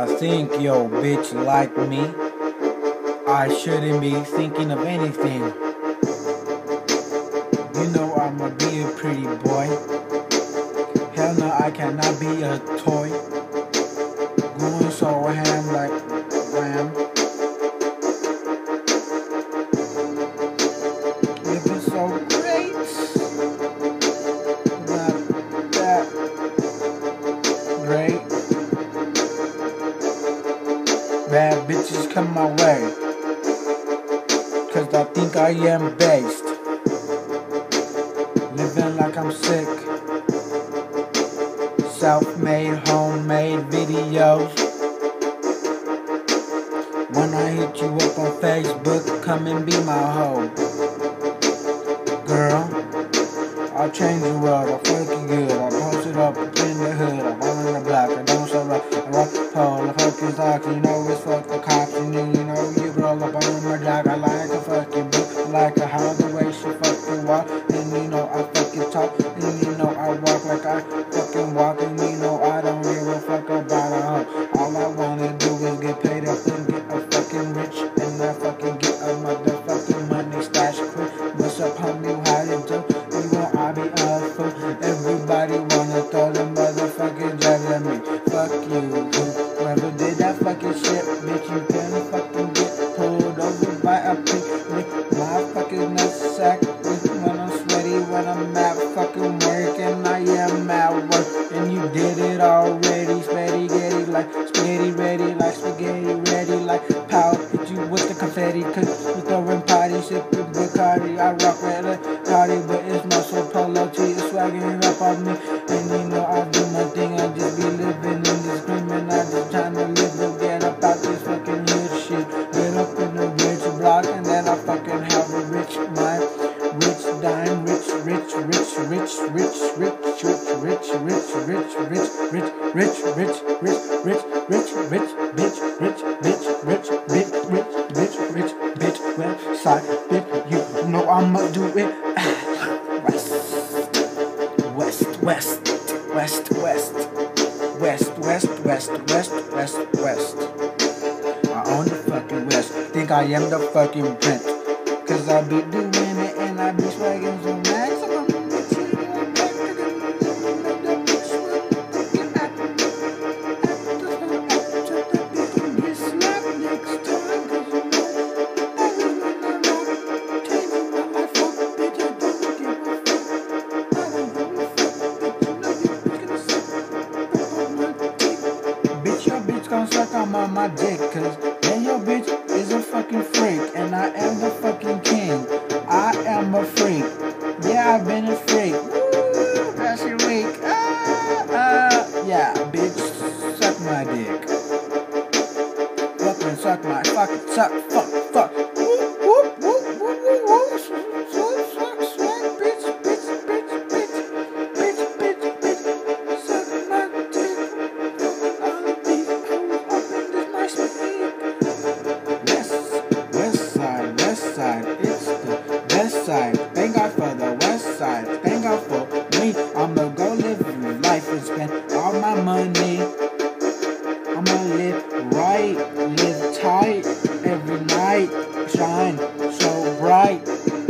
I think yo bitch like me. I shouldn't be thinking of anything. You know I'ma be a pretty boy. Hell no, I cannot be a toy. Going so ham like ram. Living so great. Not that great. Bad bitches come my way. Cause I think I am based. Living like I'm sick. Self-made, homemade videos. When I hit you up on Facebook, come and be my hoe. Girl, I'll change the world, I'll fuck you good. I'll post it up in the hood, I'm all in the block. I don't show up, I rock the pole, I fuck his dogs. You know it's fuck the cops, and you know you girl up on my jock. I like a fucking bitch, I like her how the way she fucking walk. And you know I fucking talk, and you know I walk like I fucking walk. And you know I don't give a fuck about a hoe. All I wanna do is get paid up and get a fucking rich. And I fucking get a motherfucking money stash quick. What's up homie, how you do? You know I be a fool. Everybody wanna throw the motherfucking jab at me. Fuck you, whoever did that fucking shit, bitch, you can fucking get pulled over by a pig. My fucking nutsack when I'm sweaty, when I'm at fucking work, and I am at work. And you did it already, spaghetti like spaghetti ready, like spaghetti ready, like pow, hit you with the confetti, cause you throwing potty, sipping Bacardi. I rock with a party, but it's not so polo tee, it's swagging up on me. And you know I do my thing, I just be living in this screaming, I just tryna live to get up out this fucking hood shit. Get up in the rich block, and then I fucking have a rich mind, rich dime, rich, rich, rich, rich, rich, rich, rich, rich, rich, rich, rich, rich, rich, rich, rich, rich, rich, rich, bitch, rich, bitch, rich, bitch, rich, bitch, rich, bitch, website, bitch, you know I'ma do it. West, west, west, west, west, west, west, west, west, west. I own the fucking west. Think I am the fucking prince. Cause I be doing it and I be swagging so max. Bitch, your bitch gon' suck on my dick, cause then your bitch is a fucking freak, and I am the fucking king. I am a freak. Yeah, I've been a freak. Woo, that's your week. Yeah, bitch, suck my dick. Fucking suck my fucking suck, fuck. Whoop, whoop, whoop, whoop, whoop, suck, bitch, bitch, bitch, bitch, bitch, bitch, bitch, suck my dick. All of these hoes up in this my speed. West side, it's the best side. Thank God for the west side. Thank God for me. I'ma go live life and spend all my money. I'ma live right, live tight every night. Shine so bright.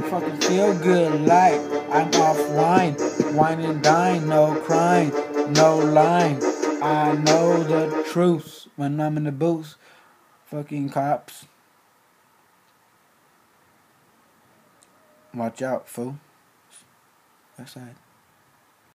Fucking feel good like I'm off wine. Wine and dine, no crying, no lying. I know the truth when I'm in the booth. Fucking cops. Watch out, fool. West side.